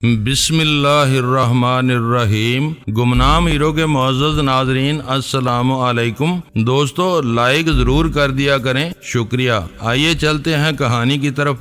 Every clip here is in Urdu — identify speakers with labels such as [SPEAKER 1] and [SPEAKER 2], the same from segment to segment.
[SPEAKER 1] بسم اللہ الرحمن الرحیم۔ گمنام ہیرو کے معزز ناظرین السلام علیکم۔ دوستو لائک ضرور کر دیا کریں، شکریہ۔ آئیے چلتے ہیں کہانی کی طرف۔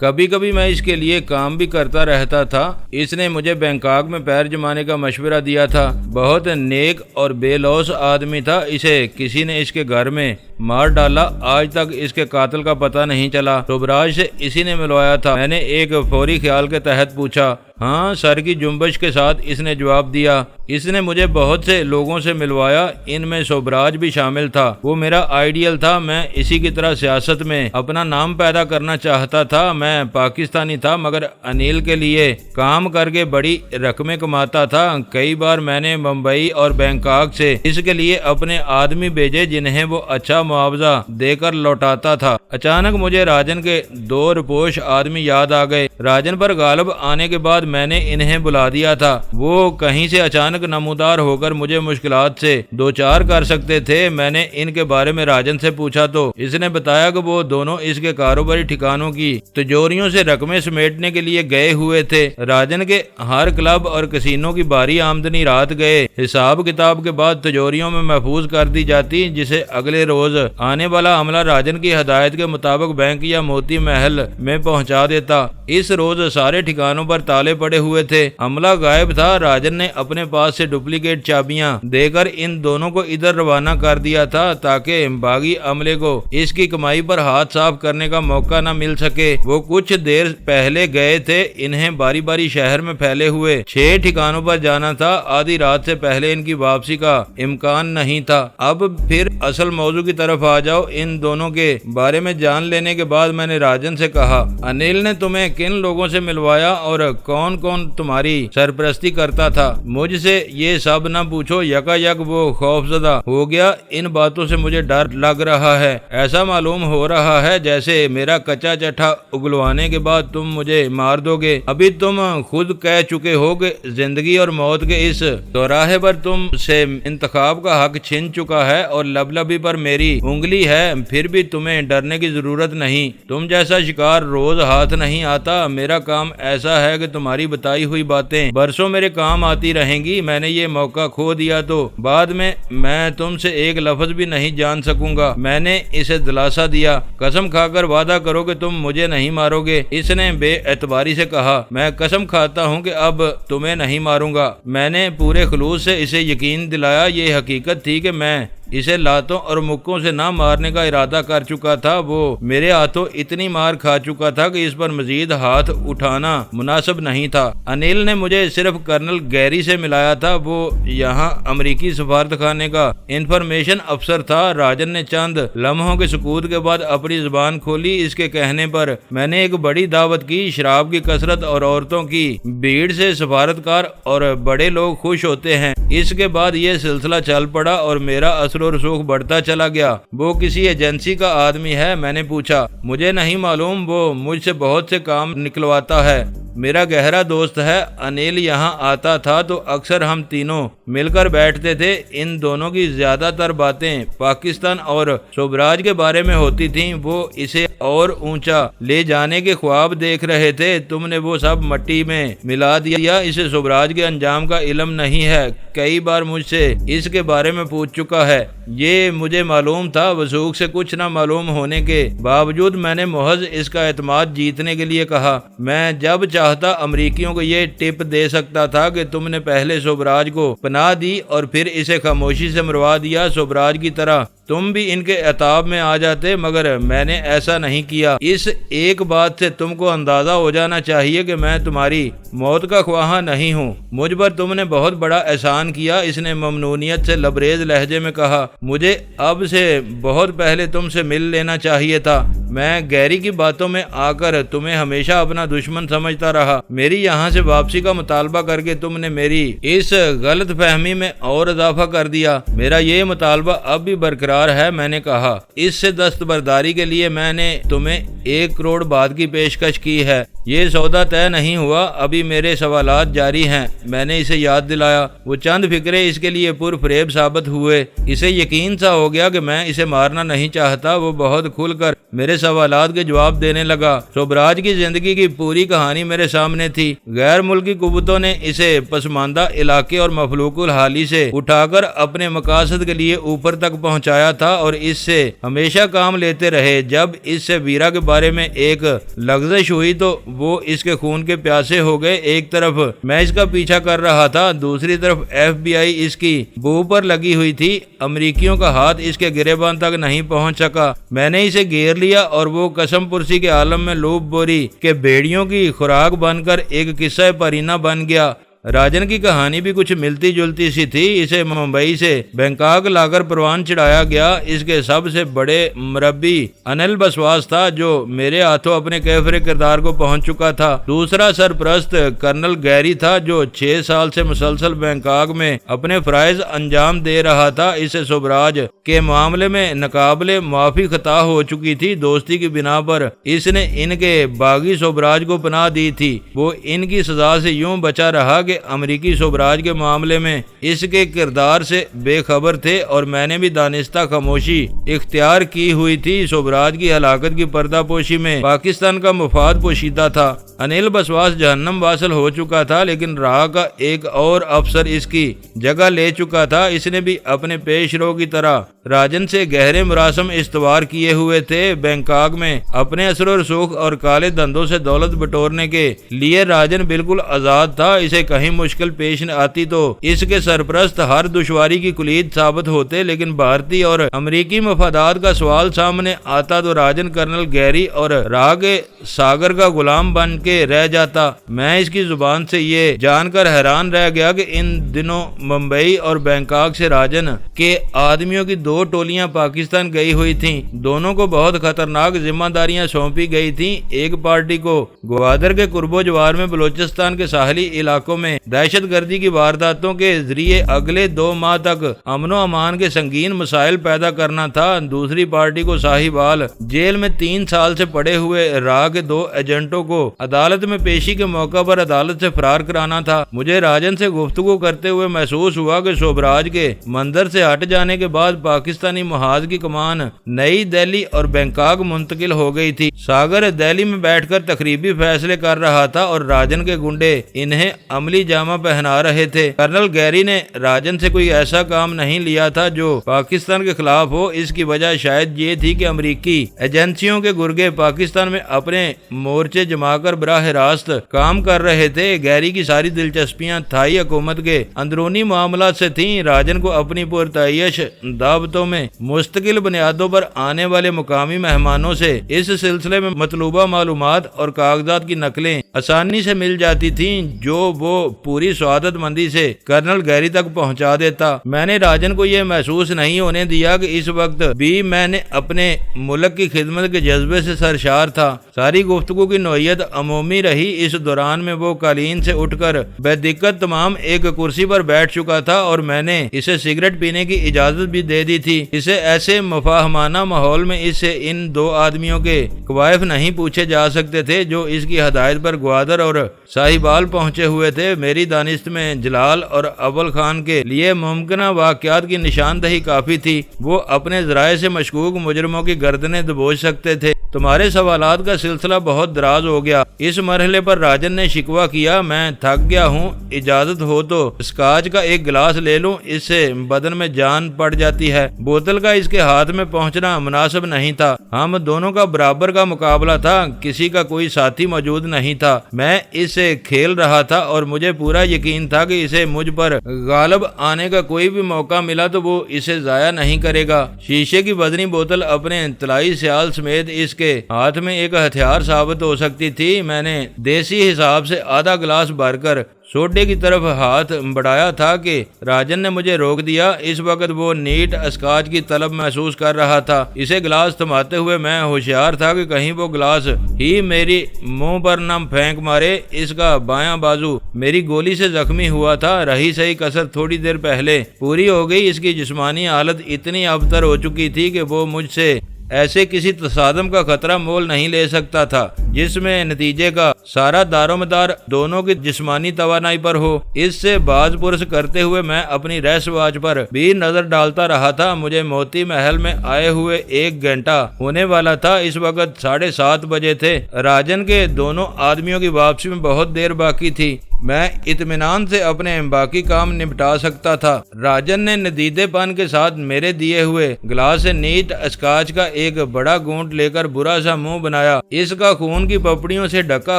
[SPEAKER 1] کبھی کبھی میں اس کے لیے کام بھی کرتا رہتا تھا۔ اس نے مجھے بینکاک میں پیر جمانے کا مشورہ دیا تھا۔ بہت نیک اور بے لوث آدمی تھا۔ اسے کسی نے اس کے گھر میں مار ڈالا، آج تک اس کے قاتل کا پتہ نہیں چلا۔ شبراج سے اسی نے ملوایا تھا۔ میں نے ایک فوری خیال کے تحت پوچھا۔ ہاں، سر کی جنبش کے ساتھ اس نے جواب دیا۔ اس نے مجھے بہت سے لوگوں سے ملوایا، ان میں شبراج بھی شامل تھا۔ وہ میرا آئیڈیل تھا۔ میں اسی کی طرح سیاست میں اپنا نام پیدا کرنا چاہتا تھا۔ میں پاکستانی تھا مگر انیل کے لیے کام کر کے بڑی رقمیں کماتا تھا۔ کئی بار میں نے ممبئی اور بینکاک سے اس کے لیے اپنے آدمی بھیجے جنہیں وہ اچھا معاوضہ دے کر لوٹاتا تھا۔ اچانک مجھے راجن کے دو رپوش آدمی یاد آ گئے۔ راجن پر غالب آنے کے بعد میں نے انہیں بلا دیا تھا۔ وہ کہیں سے اچانک نمودار ہو کر مجھے مشکلات سے دوچار کر سکتے تھے۔ میں نے ان کے بارے میں راجن سے پوچھا تو اس نے بتایا کہ وہ دونوں اس کے کاروباری ٹھکانوں کی تجوریوں سے رقمیں سمیٹنے کے لیے گئے ہوئے تھے۔ راجن کے ہر کلب اور کسینوں کی بھاری آمدنی رات گئے حساب کتاب کے بعد تجوریوں میں محفوظ کر دی جاتی، جسے اگلے روز آنے والا عملہ راجن کی ہدایت کے مطابق بینک یا موتی محل میں پہنچا دیتا۔ اس روز سارے ٹھکانوں پر تالے پڑے ہوئے تھے۔ عملہ غائب تھا۔ راجن نے اپنے پاس سے ڈپلیکیٹ چابیاں دے کر ان دونوں کو ادھر روانہ کر دیا تھا تاکہ باغی عملے کو اس کی کمائی پر ہاتھ صاف کرنے کا موقع نہ مل سکے۔ وہ کچھ دیر پہلے گئے تھے۔ انہیں باری باری شہر میں پھیلے ہوئے 6 ٹھکانوں پر جانا تھا۔ آدھی رات سے پہلے ان کی واپسی کا امکان نہیں تھا۔ اب پھر اصل موضوع کی طرف آ جاؤ۔ ان دونوں کے بارے میں جان لینے کے بعد میں نے راجن سے کہا، انیل نے تمہیں کن لوگوں سے ملوایا اور کون کون تمہاری سرپرستی کرتا تھا؟ مجھ سے یہ سب نہ پوچھو۔ یکا یک وہ خوف زدہ ہو گیا۔ ان باتوں سے مجھے ڈر لگ رہا ہے۔ ایسا معلوم ہو رہا ہے جیسے میرا کچا چٹھا اگلوانے کے بعد تم مجھے مار دو گے۔ ابھی تم خود کہہ چکے ہو کہ زندگی اور موت کے اس چوراہے پر تم سے انتخاب کا حق چھن چکا ہے اور لبلبی پر میری انگلی ہے۔ پھر بھی تمہیں ڈرنے کی ضرورت نہیں۔ تم جیسا شکار روز ہاتھ نہیں آتا۔ میرا کام ایسا ہے کہ تمہاری بتائی ہوئی باتیں برسوں میرے کام آتی رہیں گی۔ میں نے یہ موقع کھو دیا تو بعد میں تم سے ایک لفظ بھی نہیں جان سکوں گا۔ میں نے اسے دلاسا دیا، قسم کھا کر وعدہ کرو کہ تم مجھے نہیں مارو گے۔ اس نے بے اعتباری سے کہا، میں قسم کھاتا ہوں کہ اب تمہیں نہیں ماروں گا۔ میں نے پورے خلوص سے اسے یقین دلایا۔ یہ حقیقت تھی کہ میں اسے لاتوں اور مکوں سے نہ مارنے کا ارادہ کر چکا تھا۔ وہ میرے ہاتھوں اتنی مار کھا چکا تھا کہ اس پر مزید ہاتھ اٹھانا مناسب نہیں تھا۔ انیل نے مجھے صرف کرنل گیری سے ملایا تھا۔ وہ یہاں امریکی سفارت خانے کا انفارمیشن افسر تھا۔ راجن نے چند لمحوں کے سکوت کے بعد اپنی زبان کھولی۔ اس کے کہنے پر میں نے ایک بڑی دعوت کی۔ شراب کی کثرت اور عورتوں کی بھیڑ سے سفارتکار اور بڑے لوگ خوش ہوتے ہیں۔ اس کے بعد یہ سلسلہ چل پڑا اور میرا اثر و رسوخ بڑھتا چلا گیا۔ وہ کسی ایجنسی کا آدمی ہے؟ میں نے پوچھا۔ مجھے نہیں معلوم۔ وہ مجھ سے بہت سے کام نکلواتا ہے۔ میرا گہرا دوست ہے۔ انیل یہاں آتا تھا تو اکثر ہم تینوں مل کر بیٹھتے تھے۔ ان دونوں کی زیادہ تر باتیں پاکستان اور شبراج کے بارے میں ہوتی تھیں۔ وہ اسے اور اونچا لے جانے کے خواب دیکھ رہے تھے۔ تم نے وہ سب مٹی میں ملا دیا۔ اسے شبراج کے انجام کا علم نہیں ہے۔ کئی بار مجھ سے اس کے بارے میں پوچھ چکا ہے۔ یہ مجھے معلوم تھا۔ وثوق سے کچھ نہ معلوم ہونے کے باوجود میں نے محض اس کا اعتماد جیتنے کے لیے کہا، میں جب چاہتا امریکیوں کو یہ ٹپ دے سکتا تھا کہ تم نے پہلے شبراج کو پناہ دی اور پھر اسے خاموشی سے مروا دیا۔ شبراج کی طرح تم بھی ان کے عتاب میں آ جاتے، مگر میں نے ایسا نہیں کیا۔ اس ایک بات سے تم کو اندازہ ہو جانا چاہیے کہ میں تمہاری موت کا خواہاں نہیں ہوں۔ مجھ پر تم نے بہت بڑا احسان کیا۔ اس نے ممنونیت سے لبریز لہجے میں کہا، مجھے اب سے بہت پہلے تم سے مل لینا چاہیے تھا۔ میں گیری کی باتوں میں آ کر تمہیں ہمیشہ اپنا دشمن سمجھتا رہا۔ میری یہاں سے واپسی کا مطالبہ کر کے تم نے میری اس غلط فہمی میں اور اضافہ کر دیا۔ میرا یہ مطالبہ اب بھی برقرار ہے۔ میں نے کہا، اس سے دستبرداری کے لیے میں نے تمہیں 1 کروڑ بعد کی پیشکش کی ہے۔ یہ سودا طے نہیں ہوا، ابھی میرے سوالات جاری ہیں۔ میں نے اسے یاد دلایا۔ وہ چند فکرے اس کے لیے پرفریب ثابت ہوئے۔ اسے یقین سا ہو گیا کہ میں اسے مارنا نہیں چاہتا۔ وہ بہت کھل کر میرے سوالات کے جواب دینے لگا۔ سوبراج کی زندگی کی پوری کہانی میرے سامنے تھی۔ غیر ملکی قوتوں نے اسے پسماندہ علاقے اور مفلوک الحالی سے اٹھا کر اپنے مقاصد کے لیے اوپر تک پہنچایا تھا اور اس سے ہمیشہ کام لیتے رہے۔ جب اس سے ویرا کے بارے میں ایک لغزش ہوئی تو وہ اس کے خون کے پیاسے ہو گئے۔ ایک طرف میں اس کا پیچھا کر رہا تھا، دوسری طرف FBI اس کی بو پر لگی ہوئی تھی۔ امریکیوں کا ہاتھ اس کے گریبان تک نہیں پہنچ سکا۔ میں نے اسے گھیر لیا اور وہ قسم پرسی کے عالم میں لوپ بوری کے بھیڑیوں کی خوراک بن کر ایک قصہ پرینہ بن گیا۔ راجن کی کہانی بھی کچھ ملتی جلتی سی تھی۔ اسے ممبئی سے بینکاک لا کر پروان چڑھایا گیا۔ اس کے سب سے بڑے مربی انل بسواس تھا جو میرے ہاتھوں اپنے کیفر کردار کو پہنچ چکا تھا۔ دوسرا سرپرست کرنل گیری تھا جو 6 سال سے مسلسل بینکاک میں اپنے فرائض انجام دے رہا تھا۔ اسے سوبراج کے معاملے میں ناقابل معافی خطا ہو چکی تھی۔ دوستی کی بنا پر اس نے ان کے باغی سوبراج کو پناہ دی تھی۔ وہ ان کی سزا سے یوں بچا رہا کہ امریکی سوبراج کے معاملے میں اس کے کردار سے بے خبر تھے اور میں نے بھی دانستہ خاموشی اختیار کی ہوئی تھی۔ سوبراج کی ہلاکت کی پردہ پوشی میں پاکستان کا مفاد پوشیدہ تھا۔ انل بسواس جہنم واصل ہو چکا تھا لیکن راہ کا ایک اور افسر اس کی جگہ لے چکا تھا۔ اس نے بھی اپنے پیش رو کی طرح راجن سے گہرے مراسم استوار کیے ہوئے تھے۔ بینکاک میں اپنے اثر و رسوخ اور کالے دھندوں سے دولت بٹورنے کے لیے راجن بالکل آزاد تھا۔ اسے کہیں مشکل پیش آتی تو اس کے سرپرست ہر دشواری کی کلید ثابت ہوتے، لیکن بھارتی اور امریکی مفادات کا سوال سامنے آتا تو راجن کرنل گیری اور راہ کے ساگر کا غلام بن کے رہ جاتا۔ میں اس کی زبان سے یہ جان کر حیران رہ گیا کہ ان دنوں ممبئی اور بینکاک سے راجن کے آدمیوں کی 2 ٹولیاں پاکستان گئی ہوئی تھیں۔ دونوں کو بہت خطرناک ذمہ داریاں سونپی گئی تھیں۔ ایک پارٹی کو گوادر کے قرب و جوار میں بلوچستان کے ساحلی علاقوں میں دہشت گردی کی وارداتوں کے ذریعے اگلے 2 ماہ تک امن و امان کے سنگین مسائل پیدا کرنا تھا۔ دوسری پارٹی کو ساہیوال جیل میں 3 سال سے پڑے ہوئے راہ کے 2 ایجنٹوں کو عدالت میں پیشی کے موقع پر عدالت سے فرار کرانا تھا۔ مجھے راجن سے گفتگو کرتے ہوئے محسوس ہوا کہ سوبراج کے منظر سے ہٹ جانے کے بعد پاکستانی محاذ کی کمان نئی دہلی اور بینکاک منتقل ہو گئی تھی۔ ساگر دہلی میں بیٹھ کر تقریبی فیصلے کر رہا تھا اور راجن کے گنڈے انہیں عملی جامہ پہنا رہے تھے۔ کرنل گیری نے راجن سے کوئی ایسا کام نہیں لیا تھا جو پاکستان کے خلاف ہو۔ اس کی وجہ شاید یہ تھی کہ امریکی ایجنسیوں کے گرگے پاکستان میں اپنے مورچے جما کر براہ راست کام کر رہے تھے۔ گیری کی ساری دلچسپیاں تھائی حکومت کے اندرونی معاملات سے تھیں۔ راجن کو اپنی پرتعیش دعوتوں میں مستقل بنیادوں پر آنے والے مقامی مہمانوں سے اس سلسلے میں مطلوبہ معلومات اور کاغذات کی نقلیں آسانی سے مل جاتی تھیں جو وہ پوری سعادت مندی سے کرنل گیری تک پہنچا دیتا۔ میں نے راجن کو یہ محسوس نہیں ہونے دیا کہ اس وقت بھی میں نے اپنے ملک کی خدمت کے جذبے سے سرشار تھا۔ ساری گفتگو کی نوعیت عمومی رہی۔ اس دوران میں وہ قالین سے اٹھ کر بے دقت تمام ایک کرسی پر بیٹھ چکا تھا اور میں نے اسے سگریٹ پینے کی اجازت بھی دے دی تھی۔ اسے ایسے مفاہمانہ ماحول میں اس سے ان 2 آدمیوں کے کوائف نہیں پوچھے جا سکتے تھے جو اس کی ہدایت پر گوادر اور ساہیوال پہنچے ہوئے تھے۔ میری دانست میں جلال اور اول خان کے لیے ممکنہ واقعات کی نشاندہی کافی تھی۔ وہ اپنے ذرائع سے مشکوک مجرموں کی گردنیں دبوچ سکتے تھے۔ تمہارے سوالات کا سلسلہ بہت دراز ہو گیا۔ اس مرحلے پر راجن نے شکوہ کیا، میں تھک گیا ہوں، اجازت ہو تو اسکاچ کا ایک گلاس لے لوں، اس سے بدن میں جان پڑ جاتی ہے۔ بوتل کا اس کے ہاتھ میں پہنچنا مناسب نہیں تھا۔ ہم دونوں کا برابر کا مقابلہ تھا، کسی کا کوئی ساتھی موجود نہیں تھا۔ میں اس سے کھیل رہا تھا اور مجھے پورا یقین تھا کہ اسے مجھ پر غالب آنے کا کوئی بھی موقع ملا تو وہ اسے ضائع نہیں کرے گا۔ شیشے کی وزنی بوتل اپنے طلائی سیال سمیت اس کے ہاتھ میں ایک ہتھیار ثابت ہو سکتی تھی۔ میں نے دیسی حساب سے آدھا گلاس بھر کر سوڈے کی طرف ہاتھ بڑھایا تھا کہ راجن نے مجھے روک دیا۔ اس وقت وہ نیٹ اسکاچ کی طلب محسوس کر رہا تھا۔ اسے گلاس تھماتے ہوئے میں ہوشیار تھا کہ کہیں وہ گلاس ہی میری منہ پر نہ پھینک مارے۔ اس کا بایاں بازو میری گولی سے زخمی ہوا تھا۔ رہی سہی کسر تھوڑی دیر پہلے پوری ہو گئی۔ اس کی جسمانی حالت اتنی ابتر ہو چکی تھی کہ وہ مجھ سے ایسے کسی تصادم کا خطرہ مول نہیں لے سکتا تھا جس میں نتیجے کا سارا دارومدار دونوں کی جسمانی توانائی پر ہو۔ اس سے باز پرس کرتے ہوئے میں اپنی ریس واچ پر بھی نظر ڈالتا رہا تھا۔ مجھے موتی محل میں آئے ہوئے 1 گھنٹہ ہونے والا تھا۔ اس وقت 7:30 بجے تھے۔ راجن کے دونوں آدمیوں کی واپسی میں بہت دیر باقی تھی۔ میں اطمینان سے اپنے باقی کام نپٹا سکتا تھا۔ راجن نے ندیدے پن کے ساتھ میرے دیے ہوئے گلاس سے نیٹ اسکاچ کا ایک بڑا گھونٹ لے کر برا سا منہ بنایا۔ اس کا خون کی پپڑیوں سے ڈھکا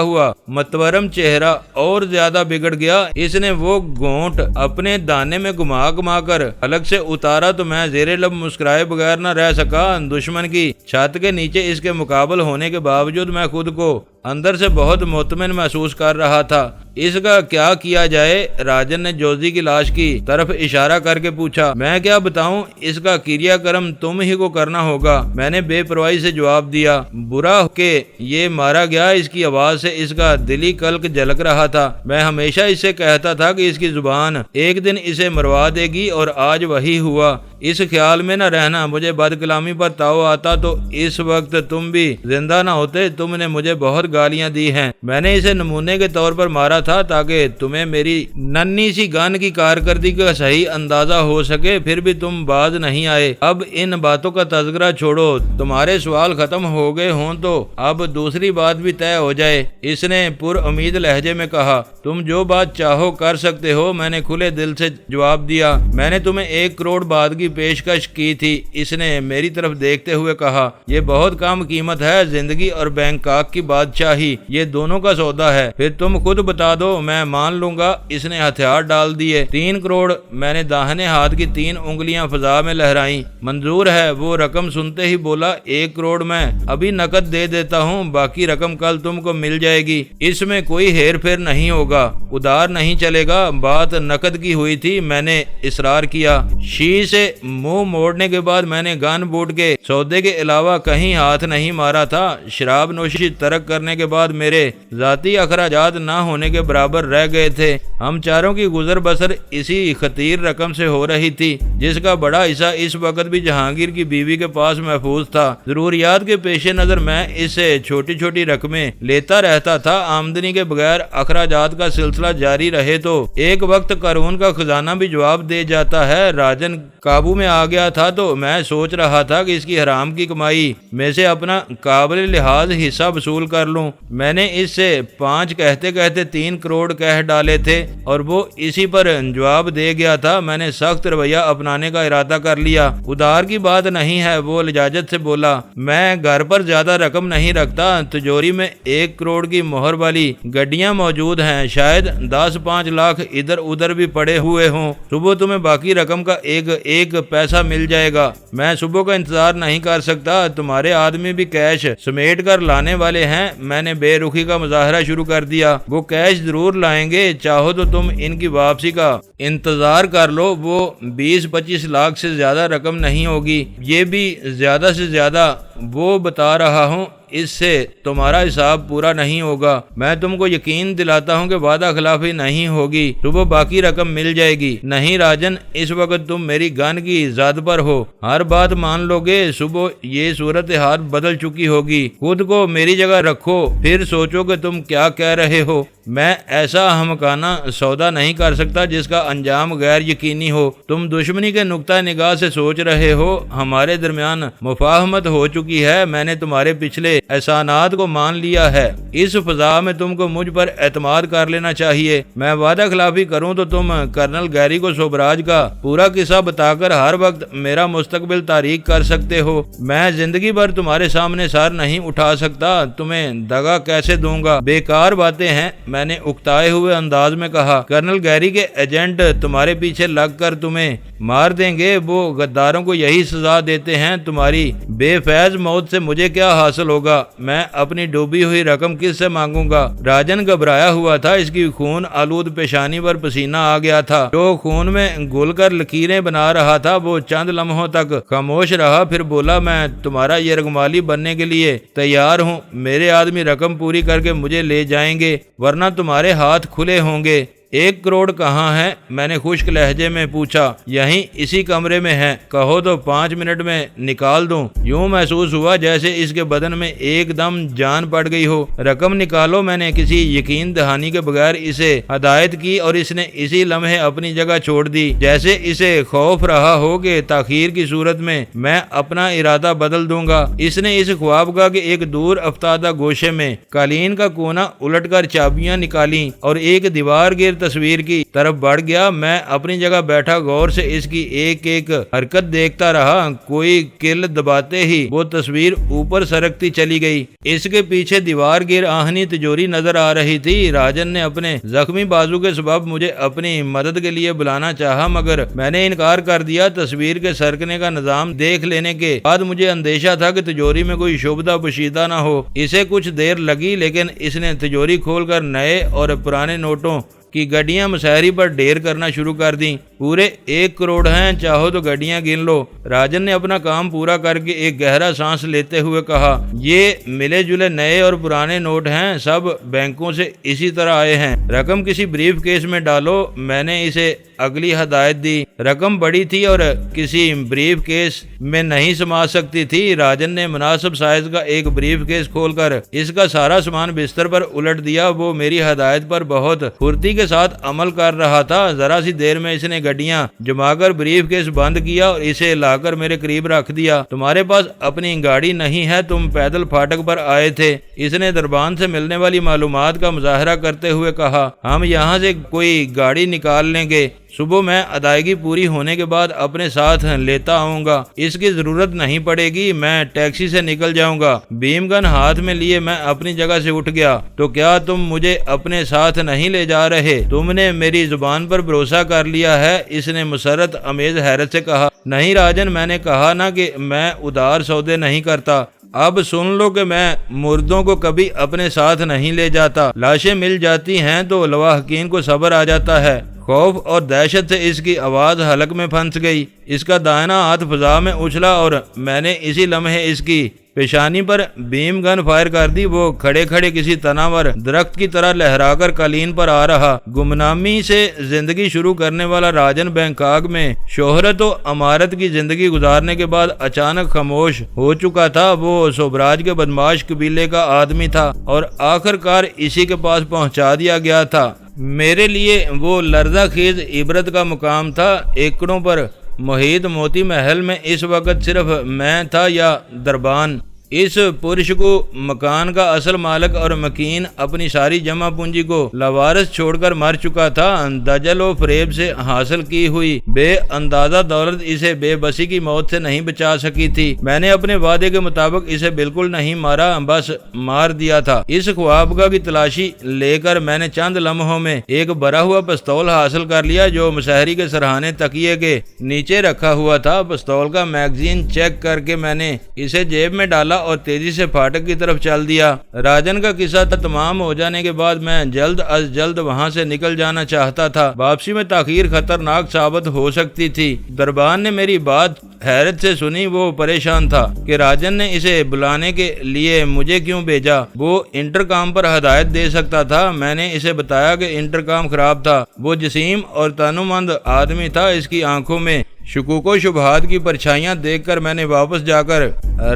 [SPEAKER 1] ہوا متورم چہرہ اور زیادہ بگڑ گیا۔ اس نے وہ گھونٹ اپنے دانے میں گھما کر الگ سے اتارا تو میں زیر لب مسکرائے بغیر نہ رہ سکا۔ دشمن کی چھت کے نیچے اس کے مقابل ہونے کے باوجود میں خود کو اندر سے بہت مطمئن محسوس کر رہا تھا۔ اس کا کیا کیا جائے؟ راجن نے جوزی کی لاش کی طرف اشارہ کر کے پوچھا۔ میں کیا بتاؤں، اس کا کریا کرم تم ہی کو کرنا ہوگا، میں نے بے پرواہی سے جواب دیا۔ برا کہ یہ مارا گیا، اس کی آواز سے اس کا دلی کلک جھلک رہا تھا۔ میں ہمیشہ اس سے کہتا تھا کہ اس کی زبان ایک دن اسے مروا دے گی اور آج وہی ہوا۔ اس خیال میں نہ رہنا، مجھے بد کلامی پر تاؤ آتا تو اس وقت تم بھی زندہ نہ ہوتے۔ تم نے مجھے بہت گالیاں دی ہیں، میں نے اسے نمونے کے طور پر مارا تھا تاکہ تمہیں میری ننھی سی گن کی کارکردگی کا صحیح اندازہ ہو سکے، پھر بھی تم باز نہیں آئے۔ اب ان باتوں کا تذکرہ چھوڑو، تمہارے سوال ختم ہو گئے ہوں تو اب دوسری بات بھی طے ہو جائے، اس نے پر امید لہجے میں کہا۔ تم جو بات چاہو کر سکتے ہو، میں نے کھلے دل سے جواب دیا۔ میں نے تمہیں 1 کروڑ بعد کی پیشکش کی تھی، اس نے میری طرف دیکھتے ہوئے کہا۔ یہ بہت کم قیمت ہے، زندگی اور بینکاک کی بادشاہی یہ دونوں کا سودا ہے، پھر تم خود بتا دو، میں مان لوں گا۔ اس نے ہتھیار ڈال دیے۔ 3 کروڑ، میں نے داہنے ہاتھ کی 3 انگلیاں فضا میں لہرائیں۔ منظور ہے؟ وہ رقم سنتے ہی بولا۔ 1 کروڑ میں ابھی نقد دے دیتا ہوں، باقی رقم کل تم کو مل جائے گی، اس میں کوئی ہیر پھیر نہیں ہوگا، ادھار نہیں چلے گا۔ بات نقد کی ہوئی تھی، میں نے اصرار کیا۔ شی سے منہ موڑنے کے بعد میں نے گن بوٹ کے سودے کے علاوہ کہیں ہاتھ نہیں مارا تھا۔ شراب نوشی ترک کرنے کے بعد میرے ذاتی اخراجات نہ ہونے کے برابر رہ گئے تھے۔ ہم چاروں کی گزر بسر اسی خطیر رقم سے ہو رہی تھی جس کا بڑا حصہ اس وقت بھی جہانگیر کی بیوی کے پاس محفوظ تھا۔ ضروریات کے پیش نظر میں اس سے چھوٹی چھوٹی رقمیں لیتا رہتا تھا۔ آمدنی کے بغیر اخراجات کا سلسلہ جاری رہے تو ایک وقت قارون کا خزانہ بھی جواب دے جاتا ہے۔ راجن قابو میں آ گیا تھا تو میں سوچ رہا تھا کہ اس کی حرام کی کمائی میں سے اپنا قابل لحاظ حصہ وصول کر لوں۔ میں نے اس سے 5 کہتے کہتے 3 کروڑ کہہ ڈالے تھے اور وہ اسی پر جواب دے گیا تھا۔ میں نے سخت رویہ اپنانے کا ارادہ کر لیا۔ ادھار کی بات نہیں ہے، وہ لجاجت سے بولا۔ میں گھر پر زیادہ رقم نہیں رکھتا، تجوری میں 1 کروڑ کی مہر والی گڈیاں موجود ہیں، شاید 10-5 لاکھ ادھر ادھر بھی پڑے ہوئے ہوں۔ صبح تمہیں باقی رقم کا ایک پیسہ مل جائے گا۔ میں صبح کا انتظار نہیں کر سکتا، تمہارے آدمی بھی کیش سمیٹ کر لانے والے ہیں۔ میں نے بے رخی کا مظاہرہ شروع کر دیا۔ وہ کیش ضرور لائیں گے، چاہو تو تم ان کی واپسی کا انتظار کر لو۔ وہ 20-25 لاکھ سے زیادہ رقم نہیں ہوگی، یہ بھی زیادہ سے زیادہ وہ بتا رہا ہوں، اس سے تمہارا حساب پورا نہیں ہوگا۔ میں تم کو یقین دلاتا ہوں کہ وعدہ خلافی نہیں ہوگی، صبح باقی رقم مل جائے گی۔ نہیں راجن، اس وقت تم میری گن کی زد پر ہو، ہر بات مان لو گے۔ صبح یہ صورتحال بدل چکی ہوگی، خود کو میری جگہ رکھو، پھر سوچو کہ تم کیا کہہ رہے ہو۔ میں ایسا احمقانہ سودا نہیں کر سکتا جس کا انجام غیر یقینی ہو۔ تم دشمنی کے نقطہ نگاہ سے سوچ رہے ہو، ہمارے درمیان مفاہمت ہو چکی ہے، میں نے تمہارے پچھلے احسانات کو مان لیا ہے۔ اس فضا میں تم کو مجھ پر اعتماد کر لینا چاہیے۔ میں وعدہ خلافی کروں تو تم کرنل گیری کو سوبراج کا پورا قصہ بتا کر ہر وقت میرا مستقبل تاریک کر سکتے ہو۔ میں زندگی بھر تمہارے سامنے سر نہیں اٹھا سکتا، تمہیں دغا کیسے دوں گا؟ بیکار باتیں ہیں، میں نے اکتائے ہوئے انداز میں کہا۔ کرنل گیری کے ایجنٹ تمہارے پیچھے لگ کر تمہیں مار دیں گے، وہ غداروں کو یہی سزا دیتے ہیں۔ تمہاری بے فیض موت سے مجھے کیا حاصل ہوگا؟ میں اپنی ڈوبی ہوئی رقم کس سے مانگوں گا؟ راجن گھبرایا ہوا تھا، اس کی خون آلود پیشانی پر پسینہ آ گیا تھا، جو خون میں گل کر لکیریں بنا رہا تھا۔ وہ چند لمحوں تک خاموش رہا، پھر بولا، میں تمہارا یرغمالی بننے کے لیے تیار ہوں۔ میرے آدمی رقم پوری کر کے مجھے لے جائیں گے، ورنہ تمہارے ہاتھ کھلے ہوں گے۔ 1 کروڑ کہاں ہے؟ میں نے خشک لہجے میں پوچھا۔ یہیں اسی کمرے میں ہے، کہو تو 5 منٹ میں نکال دوں۔ یوں محسوس ہوا جیسے اس کے بدن میں ایک دم جان پڑ گئی ہو۔ رقم نکالو، میں نے کسی یقین دہانی کے بغیر اسے ہدایت کی اور اس نے اسی لمحے اپنی جگہ چھوڑ دی، جیسے اسے خوف رہا ہو کہ تاخیر کی صورت میں اپنا ارادہ بدل دوں گا۔ اس نے اس خوابگاہ کے ایک دور افتادہ گوشے میں قالین کا کونا الٹ کر چابیاں نکالیں اور ایک دیوار گیر تصویر کی طرف بڑھ گیا۔ میں اپنی جگہ بیٹھا غور سے اس کی ایک ایک حرکت دیکھتا رہا۔ کوئی کل دباتے ہی وہ تصویر اوپر سرکتی چلی گئی۔ اس کے پیچھے دیوار گیر آہنی تجوری نظر آ رہی تھی۔ راجن نے اپنے زخمی بازو کے سبب مجھے اپنی مدد کے لیے بلانا چاہا، مگر میں نے انکار کر دیا۔ تصویر کے سرکنے کا نظام دیکھ لینے کے بعد مجھے اندیشہ تھا کہ تجوری میں کوئی شبدہ پوشیدہ نہ ہو۔ اسے کچھ دیر لگی، لیکن اس نے تجوری کھول کر نئے اور پرانے نوٹوں کی گڈیاں مسحری پر ڈھیر کرنا شروع کر دیں۔ پورے 1 کروڑ ہیں، چاہو تو گڈیاں گن لو۔ راجن نے اپنا کام پورا کر کے ایک گہرا سانس لیتے ہوئے کہا، یہ ملے جلے نئے اور پرانے نوٹ ہیں، سب بینکوں سے اسی طرح آئے ہیں۔ رقم کسی بریف کیس میں ڈالو۔ میں نے اسے اگلی ہدایت دی۔ رقم بڑی تھی اور کسی بریف کیس میں نہیں سما سکتی تھی۔ راجن نے مناسب سائز کا ایک بریف کیس کھول کر اس کا سارا سامان بستر پر الٹ دیا۔ وہ میری ہدایت پر بہت پھرتی کے ساتھ عمل کر رہا تھا۔ ذرا سی دیر میں اس نے گڈیاں جما کر بریف کیس بند کیا اور اسے لا کر میرے قریب رکھ دیا۔ تمہارے پاس اپنی گاڑی نہیں ہے، تم پیدل پھاٹک پر آئے تھے، اس نے دربان سے ملنے والی معلومات کا مظاہرہ کرتے ہوئے کہا۔ ہم یہاں سے کوئی گاڑی نکال لیں گے، صبح میں ادائیگی پوری ہونے کے بعد اپنے ساتھ لیتا آؤں گا، اس کی ضرورت نہیں پڑے گی، میں ٹیکسی سے نکل جاؤں گا۔ بیم گن ہاتھ میں لیے میں اپنی جگہ سے اٹھ گیا۔ تو کیا تم مجھے اپنے ساتھ نہیں لے جا رہے؟ تم نے میری زبان پر بھروسہ کر لیا ہے، اس نے مسرت امیز حیرت سے کہا۔ نہیں راجن، میں نے کہا نا کہ میں ادار سودے نہیں کرتا۔ اب سن لو کہ میں مردوں کو کبھی اپنے ساتھ نہیں لے جاتا۔ لاشیں مل جاتی ہیں تو لواحقین کو صبر آ جاتا ہے۔ خوف اور دہشت سے اس کی آواز حلق میں پھنس گئی۔ اس کا دائنا ہاتھ فضا میں اچھلا اور میں نے اسی لمحے اس کی پیشانی پر بیم گن فائر کر دی۔ وہ کھڑے کھڑے کسی تناور درخت کی طرح لہرا کر قالین پر آ رہا۔ گمنامی سے زندگی شروع کرنے والا راجن بینکاک میں شہرت و امارت کی زندگی گزارنے کے بعد اچانک خاموش ہو چکا تھا۔ وہ سوبراج کے بدماش قبیلے کا آدمی تھا اور آخر کار اسی کے پاس پہنچا دیا گیا تھا۔ میرے لیے وہ لرزہ خیز عبرت کا مقام تھا۔ ایکڑوں پر محیط موتی محل میں اس وقت صرف میں تھا یا دربان۔ اس پرشکو مکان کا اصل مالک اور مکین اپنی ساری جمع پونجی کو لاوارث چھوڑ کر مر چکا تھا۔ دجل و فریب سے حاصل کی ہوئی بے اندازہ دولت اسے بے بسی کی موت سے نہیں بچا سکی تھی۔ میں نے اپنے وعدے کے مطابق اسے بالکل نہیں مارا، بس مار دیا تھا۔ اس خوابگاہ کی تلاشی لے کر میں نے چند لمحوں میں ایک بھرا ہوا پستول حاصل کر لیا جو مسحری کے سرہانے تکیے کے نیچے رکھا ہوا تھا۔ پستول کا میگزین چیک کر کے میں نے اسے جیب میں ڈالا اور تیزی سے پھاٹک کی طرف چل دیا۔ راجن کا قصہ تمام ہو جانے کے بعد میں جلد از جلد وہاں سے نکل جانا چاہتا تھا۔ واپسی میں تاخیر خطرناک ثابت ہو سکتی تھی۔ دربان نے میری بات حیرت سے سنی۔ وہ پریشان تھا کہ راجن نے اسے بلانے کے لیے مجھے کیوں بھیجا۔ وہ انٹرکام پر ہدایت دے سکتا تھا۔ میں نے اسے بتایا کہ انٹرکام خراب تھا۔ وہ جسیم اور تنومند آدمی تھا۔ اس کی آنکھوں میں شکوک و شبہات کی پرچھائیاں دیکھ کر میں نے واپس جا کر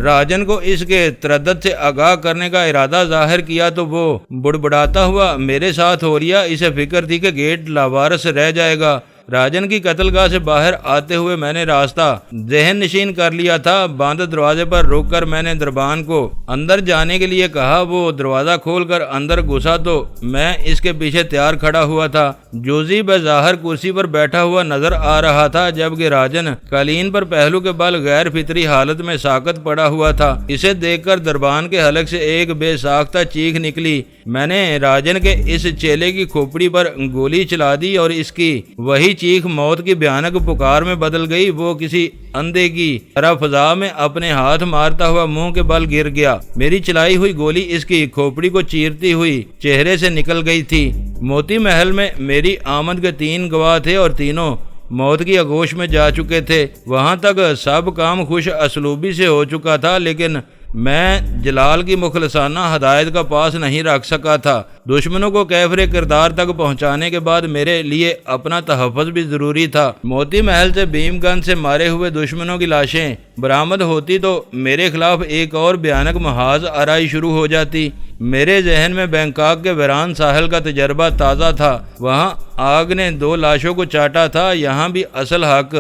[SPEAKER 1] راجن کو اس کے تردد سے آگاہ کرنے کا ارادہ ظاہر کیا تو وہ بڑبڑاتا ہوا میرے ساتھ ہو رہا۔ اسے فکر تھی کہ گیٹ لاوارث رہ جائے گا۔ راجن کی قتل گاہ سے باہر آتے ہوئے میں نے راستہ ذہن نشین کر لیا تھا۔ بند دروازے پر روک کر میں نے دربان کو اندر جانے کے لیے کہا۔ وہ دروازہ کھول کر اندر گھسا تو میں اس کے پیچھے تیار کھڑا ہوا تھا۔ جوزی بظاہر کرسی پر بیٹھا ہوا نظر آ رہا تھا، جبکہ راجن قالین پر پہلو کے بل غیر فطری حالت میں ساکت پڑا ہوا تھا۔ اسے دیکھ کر دربان کے حلق سے ایک بے ساختہ چیخ نکلی۔ میں نے راجن کے اس چیلے کی کھوپڑی پر گولی چلا دی اور اس کی وہی چیخ موت کی بھیانک پکار میں بدل گئی۔ وہ کسی اندھے کی طرح فضا میں اپنے ہاتھ مارتا ہوا منہ کے بل گر گیا۔ میری چلائی ہوئی گولی اس کی کھوپڑی کو چیرتی ہوئی چہرے سے نکل گئی تھی۔ موتی محل میں میری آمد کے 3 گواہ تھے اور تینوں موت کی آغوش میں جا چکے تھے۔ وہاں تک سب کام خوش اسلوبی سے ہو چکا تھا، لیکن میں جلال کی مخلصانہ ہدایت کا پاس نہیں رکھ سکا تھا۔ دشمنوں کو کیفر کردار تک پہنچانے کے بعد میرے لیے اپنا تحفظ بھی ضروری تھا۔ موتی محل سے بھیم گن سے مارے ہوئے دشمنوں کی لاشیں برآمد ہوتی تو میرے خلاف ایک اور بھیانک محاذ آرائی شروع ہو جاتی۔ میرے ذہن میں بینکاک کے ویران ساحل کا تجربہ تازہ تھا۔ وہاں آگ نے 2 لاشوں کو چاٹا تھا، یہاں بھی اصل حق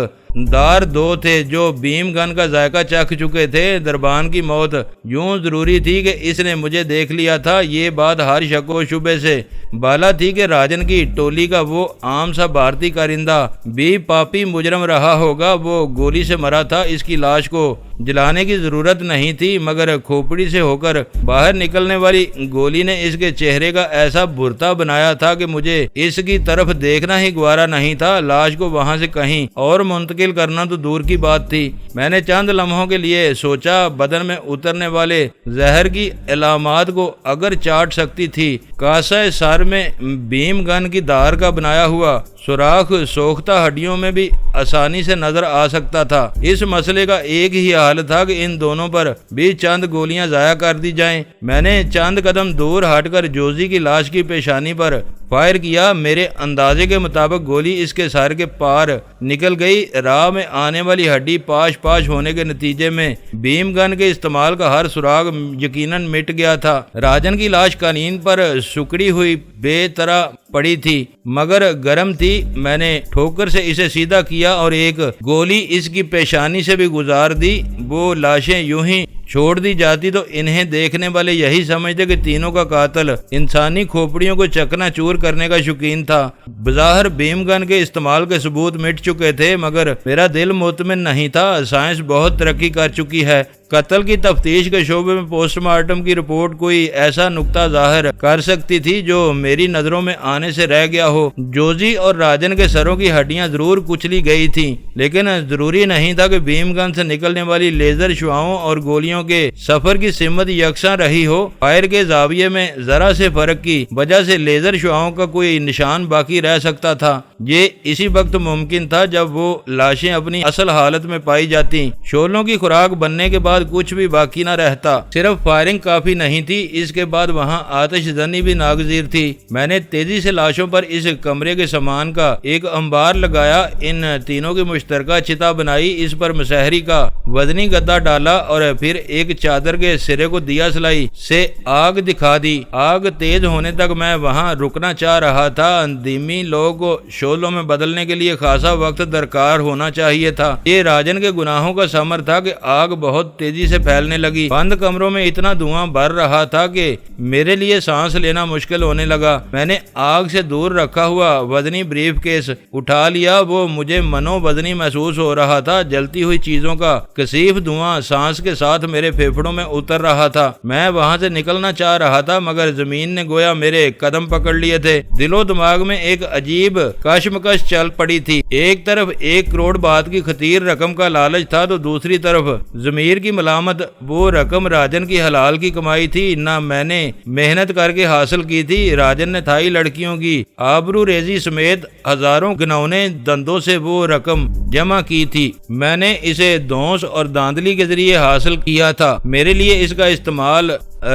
[SPEAKER 1] دار 2 تھے جو بھیم گن کا ذائقہ چکھ چکے تھے۔ دربان کی موت یوں ضروری تھی کہ اس نے مجھے دیکھ لیا تھا، یہ بات ہر شک و شبے سے بالا تھی کہ راجن کی ٹولی کا وہ عام سا بھارتی کارندہ بھی پاپی مجرم رہا ہوگا۔ وہ گولی سے مرا تھا، اس کی لاش کو جلانے کی ضرورت نہیں تھی، مگر کھوپڑی سے ہو کر باہر نکلنے والی گولی نے اس کے چہرے کا ایسا بھرتا بنایا تھا کہ مجھے اس کی طرف دیکھنا ہی گوارا نہیں تھا۔ لاش کو وہاں سے کہیں اور منتقل کرنا تو دور کی بات تھی۔ میں نے چند لمحوں کے لیے سوچا بدن میں اترنے والے زہر کی علامات کو اگر چاٹ سکتی تھی۔ کاسہ سر میں بھیم گن کی دھار کا بنایا ہوا سوراخ سوختہ ہڈیوں میں بھی آسانی سے نظر آ سکتا تھا۔ اس مسئلے کا ایک ہی حل تھا کہ ان دونوں پر بھی چند گولیاں ضائع کر دی جائیں۔ میں نے چند قدم دور ہٹ کر جوزی کی لاش کی پیشانی پر فائر کیا۔ میرے اندازے کے مطابق گولی اس کے سر کے پار نکل گئی۔ راہ میں آنے والی ہڈی پاش ہونے کے نتیجے میں بھیم گن کے استعمال کا ہر سراغ یقیناً مٹ گیا تھا۔ راجن کی لاش قالین پر سکڑی ہوئی بے طرح پڑی تھی مگر گرم تھی۔ میں نے ٹھوکر سے اسے سیدھا کیا اور ایک گولی اس کی پیشانی سے بھی گزار دی۔ وہ لاشیں یوں ہی چھوڑ دی جاتی تو انہیں دیکھنے والے یہی سمجھتے کہ تینوں کا قاتل انسانی کھوپڑیوں کو چکنا چور کرنے کا شوقین تھا۔ بظاہر بھیم گن کے استعمال کے ثبوت مٹ چکے تھے مگر میرا دل مطمئن نہیں تھا۔ سائنس بہت ترقی کر چکی ہے۔ قتل کی تفتیش کے شعبے میں پوسٹ مارٹم کی رپورٹ کوئی ایسا نقطہ ظاہر کر سکتی تھی جو میری نظروں میں آنے سے رہ گیا ہو۔ جوزی اور راجن کے سروں کی ہڈیاں ضرور کچلی گئی تھیں لیکن ضروری نہیں تھا کہ بھیم گن سے نکلنے والی لیزر شعاعوں اور گولیوں کے سفر کی سمت یکساں رہی ہو۔ فائر کے زاویے میں ذرا سے فرق کی وجہ سے لیزر شعاعوں کا کوئی نشان باقی رہ سکتا تھا۔ یہ اسی وقت ممکن تھا جب وہ لاشیں اپنی اصل حالت میں پائی جاتی۔ شعلوں کی خوراک بننے کے بعد کچھ بھی باقی نہ رہتا۔ صرف فائرنگ کافی نہیں تھی، اس کے بعد وہاں آتش زنی بھی ناگزیر تھی۔ میں نے تیزی سے لاشوں پر اس کمرے کے سامان کا ایک انبار لگایا۔ ان تینوں کی مشترکہ چتا بنائی، اس پر مسحری کا وزنی گدا ڈالا اور پھر ایک چادر کے سرے کو دیا سلائی سے آگ دکھا دی۔ آگ تیز ہونے تک میں وہاں رکنا چاہ رہا تھا۔ دھیمی لوگوں کو شعلوں میں بدلنے کے لیے خاصا وقت درکار ہونا چاہیے تھا۔ یہ راجن کے گناہوں کا ثمر تھا کہ آگ بہت تیزی سے پھیلنے لگی۔ بند کمروں میں اتنا دھواں بھر رہا تھا کہ میرے لیے سانس لینا مشکل ہونے لگا۔ میں نے آگ سے دور رکھا ہوا وزنی بریف کیس اٹھا لیا۔ وہ مجھے منو وزنی محسوس ہو رہا تھا۔ جلتی ہوئی چیزوں کا کثیف دھواں سانس کے ساتھ میرے پھیپھڑوں میں اتر رہا تھا۔ میں وہاں سے نکلنا چاہ رہا تھا مگر زمین نے گویا میرے قدم پکڑ لیے تھے۔ دل و دماغ میں ایک عجیب کشمکش چل پڑی تھی۔ ایک طرف 1 کروڑ بات کی خطیر رقم کا لالچ تھا تو دوسری طرف ضمیر کی ملامت۔ وہ رقم راجن کی حلال کی کمائی تھی، نہ میں نے محنت کر کے حاصل کی تھی۔ راجن نے تھائی لڑکیوں کی آبرو ریزی سمیت ہزاروں گنونے دندوں سے وہ رقم جمع کی تھی۔ میں نے اسے دونس اور داندلی کے ذریعے حاصل کیا تھا۔ میرے لیے اس کا استعمال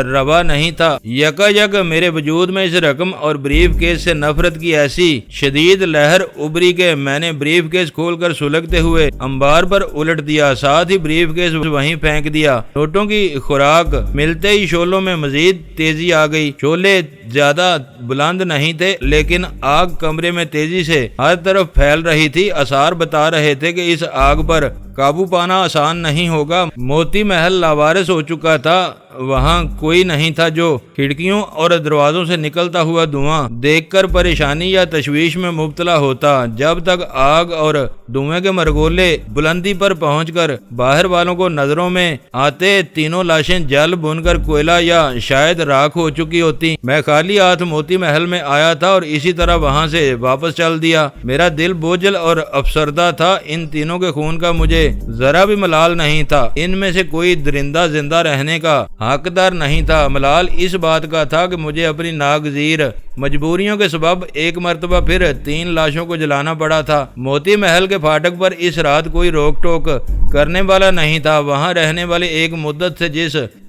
[SPEAKER 1] روا نہیں تھا۔ یکا یک میرے وجود میں اس رقم اور بریف کیس سے نفرت کی ایسی شدید لہر ابری کہ میں نے بریف کیس کھول کر سلگتے ہوئے انبار پر الٹ دیا، ساتھ ہی بریف کیس وہیں پھینک دیا۔ نوٹوں کی خوراک ملتے ہی شعلوں میں مزید تیزی آ گئی۔ شعلے زیادہ بلند نہیں تھے لیکن آگ کمرے میں تیزی سے ہر طرف پھیل رہی تھی۔ آثار بتا رہے تھے کہ اس آگ پر قابو پانا آسان نہیں ہوگا۔ موتی محل لاوارث ہو چکا تھا۔ وہاں کوئی نہیں تھا جو کھڑکیوں اور دروازوں سے نکلتا ہوا دھواں دیکھ کر پریشانی یا تشویش میں مبتلا ہوتا۔ جب تک آگ اور دھوئیں کے مرگولے بلندی پر پہنچ کر باہر والوں کو نظروں میں آتے، تینوں لاشیں جل بھن کر کوئلہ یا شاید راکھ ہو چکی ہوتی۔ میں خالی ہاتھ موتی محل میں آیا تھا اور اسی طرح وہاں سے واپس چل دیا۔ میرا دل بوجھل اور افسردہ تھا۔ ان تینوں کے خون کا مجھے ذرا بھی ملال نہیں تھا۔ ان میں سے کوئی درندہ زندہ رہنے کا حقدار نہیں تھا۔ ملال اس بات کا تھا کہ مجھے اپنی ناگزیر مجبوریوں کے سبب ایک مرتبہ پھر 3 لاشوں کو جلانا پڑا تھا۔ موتی محل کے پھاٹک پر اس رات کوئی روک ٹوک کرنے والا نہیں تھا۔ وہاں رہنے والے ایک مدت سے جس